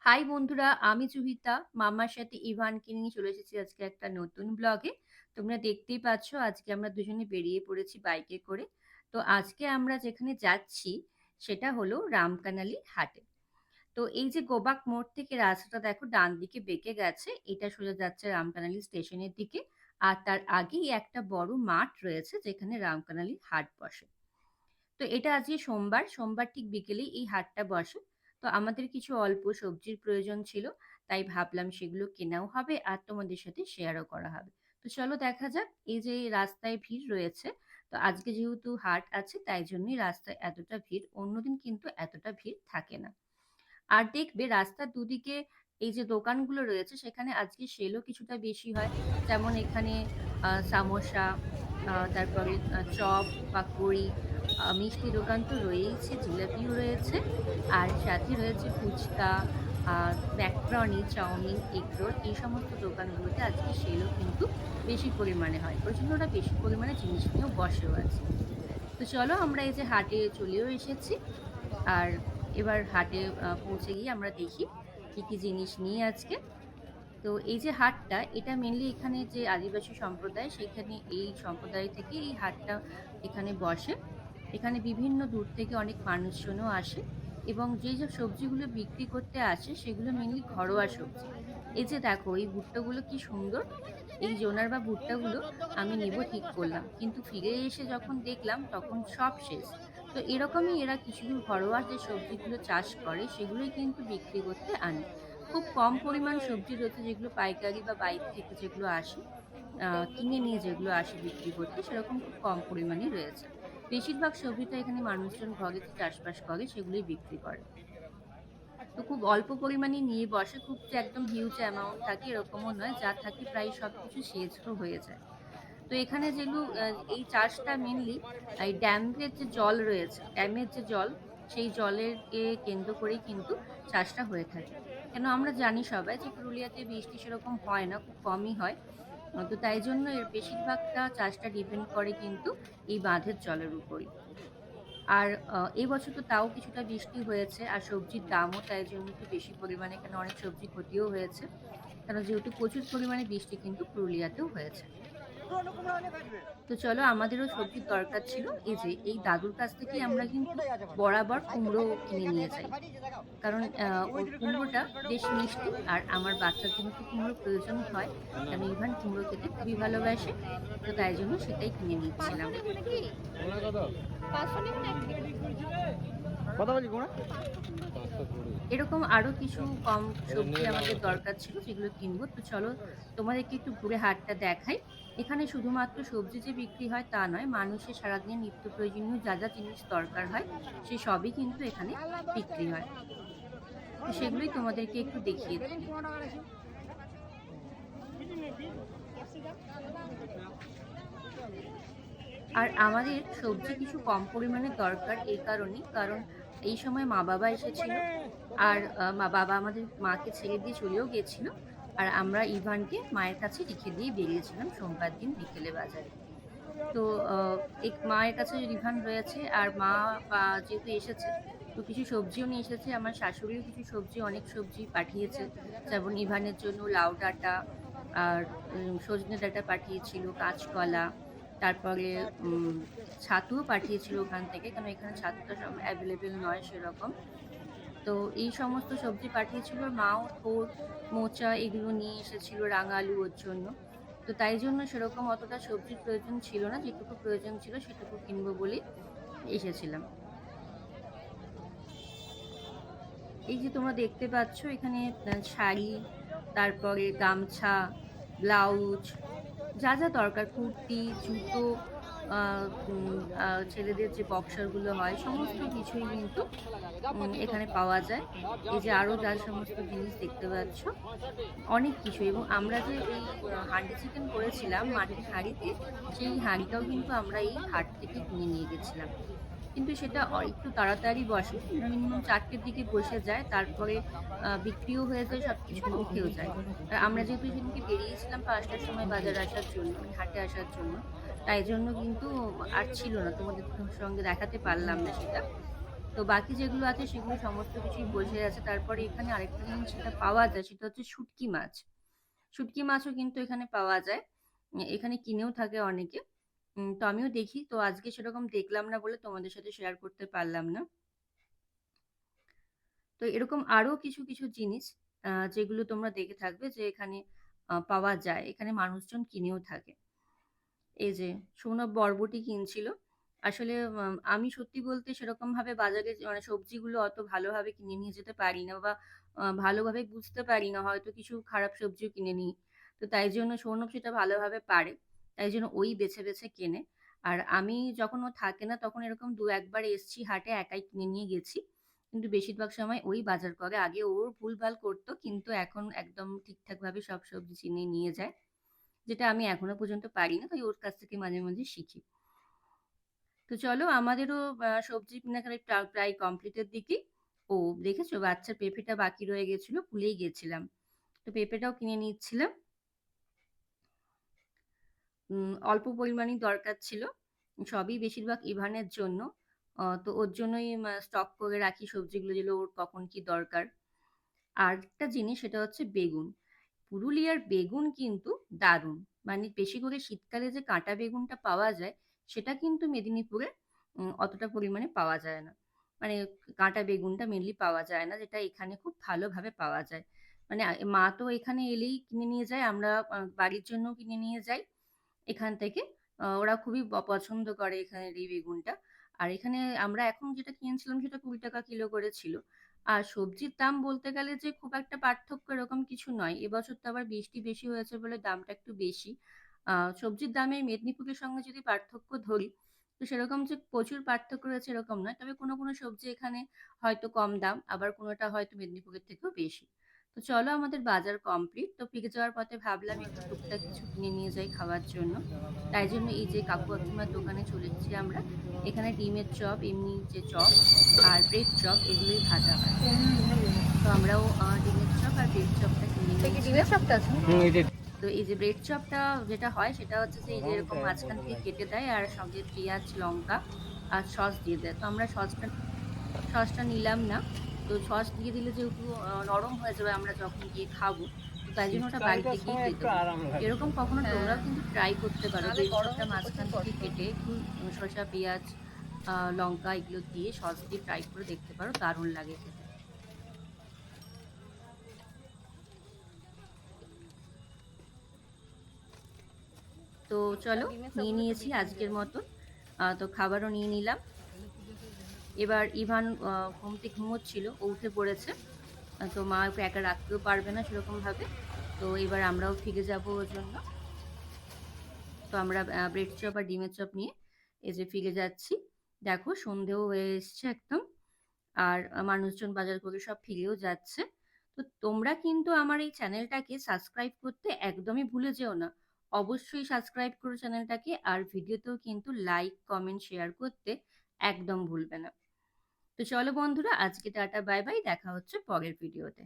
High বন্ধুরা, আমি জুহিতা মামার সাথে ইভানকে নিয়ে চলে এসেছি আজকে একটা নতুন ব্লগে। তোমরা দেখতেই পাচ্ছ আজকে আমরা দুজনে বেরিয়ে পড়েছি বাইকে করে। তো আজকে আমরা যেখানে যাচ্ছি সেটা হলো রামকানালি হাটে। তো এই যে গোবাক মোড় থেকে রাস্তাটা দেখো ডান দিকে বেঁকে গেছে, এটা সোজা যাচ্ছে রামকানালি স্টেশনের দিকে। আর তার আগেই একটা বড় মাঠ রয়েছে যেখানে রামকানালি হাট বসে। তো এটা আজকে সোমবার, সোমবার ঠিক বিকেলেই এই হাটটা বসে। তো আমাদের কিছু অল্প সবজির প্রয়োজন ছিল, তাই ভাবলাম সেগুলো কেনাও হবে আর তোমাদের সাথে শেয়ারও করা হবে। তো চলো দেখা যাক। এই যে রাস্তায় ভিড় রয়েছে, তো আজকে যেহেতু হাট আছে তাই জন্যই রাস্তায় এতটা ভিড়, অন্যদিন কিন্তু এতটা ভিড় থাকে না। আর দেখবে রাস্তার দুদিকে এই যে দোকানগুলো রয়েছে সেখানে আজকে সেলও কিছুটা বেশি হয়। যেমন এখানে সামোসা, তারপরে চপ, পাকোড়ি, মিষ্টি দোকান তো রয়েইছে, জিলাপিও রয়েছে, আর সাথে রয়েছে ফুচকা, ম্যাকরনি, চাউমিন, এগরোল। এই সমস্ত দোকানগুলোতে আজকে সেলও কিন্তু বেশি পরিমাণে হয়, ওই জন্য ওরা বেশি পরিমাণে জিনিস নিয়েও বসেও আছে। তো চলো আমরা এই যে হাটে চলেও এসেছি। আর এবার হাটে পৌঁছে গিয়ে আমরা দেখি কি কি জিনিস নিয়ে আজকে। তো এই যে হাটটা, এটা মেনলি এখানে যে আদিবাসী সম্প্রদায়, সেখানে এই সম্প্রদায় থেকে এই হাটটা এখানে বসে। এখানে বিভিন্ন দূর থেকে অনেক মানুষজনও আসে, এবং যেই সব সবজিগুলো বিক্রি করতে আসে সেগুলো মেনলি ঘরোয়া সবজি। এই যে দেখো এই ভুট্টাগুলো কি সুন্দর, এই জোনার বা ভুট্টাগুলো আমি নেব ঠিক করলাম, কিন্তু ফিরে এসে যখন দেখলাম তখন সব শেষ। তো এরকমই এরা কিছু ঘরোয়া যে সবজিগুলো চাষ করে সেগুলোই কিন্তু বিক্রি করতে আনে। খুব কম পরিমাণ সবজি রয়েছে যেগুলো পাইকারি বা বাইরে থেকে যেগুলো আসে, কিনে নিয়ে যেগুলো আসে বিক্রি করতে, সেরকম খুব কম পরিমাণই রয়েছে। বেশিরভাগ সবজিটা এখানে মানুষজন ঘরে যে চাষবাস করে সেগুলোই বিক্রি করে। তো খুব অল্প পরিমাণে নিয়ে বসে, খুব যে একদম হিউজ অ্যামাউন্ট থাকে এরকমও নয়, যা থাকে প্রায় সবকিছু শেষও হয়ে যায়। তো এখানে যেগুলো এই চাষটা মেনলি এই ড্যামের যে জল রয়েছে, ড্যামের যে জল, সেই জলের কে কেন্দ্র করেই কিন্তু চাষটা হয়ে থাকে। কেন আমরা জানি সবাই যে পুরুলিয়াতে বৃষ্টি সেরকম হয় না, খুব কমই হয়। তো তাই জন্য এর বেশিরভাগটা চাষটা ডিপেন্ড করে কিন্তু এই বাঁধের জলের উপরই। আর এই বছর তো তাও কিছুটা বৃষ্টি হয়েছে, আর সবজির দামও তাই জন্য একটু বেশি পরিমাণে, কেন অনেক সবজি ক্ষতিও হয়েছে, কেন যেহেতু প্রচুর পরিমাণে বৃষ্টি কিন্তু পুরুলিয়াতেও হয়েছে। তো চলো, আমাদেরও সবজির দরকার ছিল। এই যে এই দাদুর কাছ থেকে আমরা কিন্তু বরাবর কুমড়ো কিনে নিয়ে যাই, কারণ ওর কুমড়োটা বেশ মিষ্টি, আর আমার বাচ্চার জন্য তো কুমড়ো প্রয়োজন হয়, কারণ ইভান কুমড়ো খেতে খুবই ভালোবাসে। তো তাই জন্য সেটাই কিনে নিচ্ছিলাম। কথা বলি কোনা এরকম আরো কিছু কম সবজি আমাদের দরকার ছিল যেগুলো কিনবো। তো চলো তোমাদেরকে একটু ঘুরে হাটটা দেখাই। এখানে শুধুমাত্র সবজি যে বিক্রি হয় তা নয়, মানুষের সারাদিনের নিত্য প্রয়োজনীয় যা যা জিনিস দরকার হয় সে সবই কিন্তু এখানে বিক্রি হয়। তো সেগুলোই তোমাদেরকে একটু দেখিয়ে দিই। আর আমাদের সবজি কিছু কম পরিমাণে দরকার এই কারণেই, কারণ এই সময় মা বাবা এসেছিল, আর মা বাবা আমাদের মাকে ছেড়ে দিয়ে চলেও গেছিল, আর আমরা ইভানকে মায়ের কাছে রেখে দিয়ে বেরিয়েছিলাম সোমবার দিন বিকেলে বাজারে। তো এই মায়ের কাছে রিভান রয়েছে, আর মা বা যেহেতু এসেছে, তো কিছু সবজিও নিয়ে এসেছে। আমার শাশুড়িও কিছু সবজি, অনেক সবজি পাঠিয়েছে, যেমন ইভানের জন্য লাউ ডাঁটা, আর সজনে ডাঁটা পাঠিয়েছিল, কাঁচকলা, তারপরে ছাতুও পাঠিয়েছিল ওখান থেকে, কারণ এখানে ছাতুটা অ্যাভেলেবেল নয় সেরকম। তো এই সমস্ত সবজি পাঠিয়েছিল। মাও থোড়, মোচা এগুলো নিয়ে এসেছিল, রাঙা আলু ওর জন্য। তো তাই জন্য সেরকম অতটা সবজির প্রয়োজন ছিল না, যেটুকু প্রয়োজন ছিল সেটুকু কিনবো বলে এসেছিলাম। এই যে তোমরা দেখতে পাচ্ছ এখানে শাড়ি, তারপরে গামছা, ব্লাউজ, যা যা দরকার, কুর্তি, জুতো, ছেলেদের যে বক্সারগুলো হয় সমস্ত কিছুই কিন্তু এখানে পাওয়া যায়। এই যে আরো যা সমস্ত জিনিস দেখতে পাচ্ছ, অনেক কিছু। এবং আমরা যে এই হান্ডি চিকেন করেছিলাম মাটির হাঁড়িতে, সেই হাঁড়িটাও কিন্তু আমরা এই হাট থেকে কিনে নিয়ে গেছিলাম। কিন্তু সেটা একটু তাড়াতাড়ি বসে, মিনিমাম 4টের দিকে বসে যায়, তারপরে বিক্রিও হয়ে যায়, সব কিছু উঠেও যায়। আর আমরা যেহেতু সেদিনকে বেরিয়েছিলাম 5টার সময় বাজার আসার জন্য, মানে হাটে আসার জন্য, তাই জন্য কিন্তু আর ছিল না, তোমাদের সঙ্গে দেখাতে পারলাম না সেটা। তো বাকি যেগুলো আছে সেগুলো সমস্ত কিছুই বসে আছে। তারপরে এখানে আরেকটা জিনিস যেটা পাওয়া যায় সেটা হচ্ছে শুটকি মাছ। শুটকি মাছও কিন্তু এখানে পাওয়া যায়। এখানে কিনেও থাকে অনেকে। তো আমিও দেখি। তো আজকে সেরকম দেখলাম না বলে তোমাদের সাথে শেয়ার করতে পারলাম না। তো এরকম আরো কিছু জিনিস যেগুলো তোমরা দেখে থাকবে যে এখানে পাওয়া যায়। এখানে মানুষজন কিনেও থাকে। এই যে সৌনভ বরবটি কিনছিল। আসলে আমি সত্যি বলতে সেরকমভাবে বাজারে মানে সবজিগুলো অত ভালোভাবে কিনে নিয়ে যেতে পারি না বা ভালোভাবে বুঝতে পারি না। হয়তো কিছু খারাপ সবজিও কিনে নিই। তো তাই জন্য সৌনভ সেটা ভালোভাবে পারে। তাই জন্য ওই বেছে কেনে। আর আমি যখন ও থাকে না তখন এরকম ২-১ বার এসছি হাটে একাই কিনে নিয়ে গেছি। কিন্তু বেশিরভাগ সময় ওই বাজার করে। আগে ও ভুলভাল করতো কিন্তু এখন একদম ঠিকঠাকভাবে সব সবজি চিনে নিয়ে যায়। যেটা আমি এখনো পর্যন্ত পারি না। তাই ওর কাছ থেকে মাঝে শিখি। তো চলো আমাদেরও সবজি কেনাকাটা প্রায় কমপ্লিটের দিকেই। ও দেখেছো বাচ্চার পেঁপেটা বাকি রয়ে গেছিল, ভুলেই গেছিলাম। তো পেঁপেটাও কিনে নিচ্ছিলাম। অল্প পরিমাণেই দরকার ছিল। সবই বেশিরভাগ ইভানের জন্য। তো ওর জন্যই স্টক করে রাখি সবজিগুলো যেগুলো ওর কখন কি দরকার। আরেকটা জিনিস সেটা হচ্ছে বেগুন। পুরুলিয়ার বেগুন কিন্তু দারুণ। মানে বেশি করে শীতকালে যে কাঁটা বেগুনটা পাওয়া যায় সেটা কিন্তু মেদিনীপুরে অতটা পরিমাণে পাওয়া যায় না। মানে কাঁটা বেগুনটা মেনলি পাওয়া যায় না যেটা এখানে খুব ভালোভাবে পাওয়া যায়। মানে মা তো এখানে এলেই কিনে নিয়ে যায়, আমরা বাড়ির জন্য কিনে নিয়ে যাই এখান থেকে। ওরা খুবই পছন্দ করে এখানের এই বেগুনটা। আর এখানে আমরা এখন যেটা কিনছিলাম সেটা ২০ টাকা কিলো করে ছিল। আর সবজির দাম বলতে গেলে যে খুব একটা পার্থক্য এরকম কিছু নয়। এবছর তো আবার বৃষ্টি বেশি হয়েছে বলে দামটা একটু বেশি। সবজির দামে মেদিনীপুরের সঙ্গে যদি পার্থক্য ধরি, তো সেরকম যে প্রচুর পার্থক্য রয়েছে এরকম নয়। তবে কোনো সবজি এখানে হয়তো কম দাম, আবার কোনোটা হয়তো মেদিনীপুরের থেকেও বেশি। তো চলো আমাদের বাজার কমপ্লিট। তো ফিরে যাওয়ার পথে ভাবলাম একটু টুকটাক কিছু কিনে নিয়ে যাই খাওয়ার জন্য। তাই জন্য এই যে কাকু কাকিমার দোকানে চলে এসেছি আমরা। এখানে ডিমের চপ, এমনি যে চপ আর ব্রেড চপ এগুলোই ভাজা হয়। তো আমরাও ডিমের চপ আর ব্রেড চপটা কিনে নিয়েছিলাম। তো এই যে ব্রেড চপটা যেটা হয় সেটা হচ্ছে যে এই যে এরকম মাঝখান থেকে কেটে দেয় আর সঙ্গে পেঁয়াজ, লঙ্কা আর সস দিয়ে দেয়। তো আমরা সসটা নিলাম না। তো সস দিয়ে দিলে যেহেতু নরম হয়ে যাবে আমরা যখন গিয়ে খাবো। তো তাই জন্য ওটা বাড়িতে গিয়ে দিয়ে দেবো। এরকম কখনো তোমরাও কিন্তু ট্রাই করতে পারো। ব্রেড চপটা মাঝখান থেকে কেটে একটু শসা, পেঁয়াজ, লঙ্কা এগুলো দিয়ে সস দিয়ে ট্রাই করে দেখতে পারো। দারুণ লাগে খেতে। তো চলো নিয়ে নিয়েছি আজকের মতো। তো খাবারও নিয়ে নিলাম। এবার ইভান ঘুম থেকে ঘুমোচ্ছিল, ও উঠে পড়েছে। তো মা ওকে একা রাখতেও পারবে না সেরকমভাবে। তো এবার আমরাও ফিরে যাবো ওর জন্য। তো আমরা ব্রেড চপ আর ডিমের চপ নিয়ে এই যে ফিরে যাচ্ছি। দেখো সন্ধেও হয়ে এসছে একদম। আর মানুষজন বাজার করে সব ফিরেও যাচ্ছে। তো তোমরা কিন্তু আমার এই চ্যানেলটাকে সাবস্ক্রাইব করতে একদমই ভুলে যেও না। অবশ্যই সাবস্ক্রাইব করো চ্যানেলটাকে আর ভিডিওতেও কিন্তু লাইক, কমেন্ট, শেয়ার করতে একদম ভুলবে না। তো চলো বন্ধুরা আজকে টাটা বাই বাই, দেখা হচ্ছে পরের ভিডিওতে।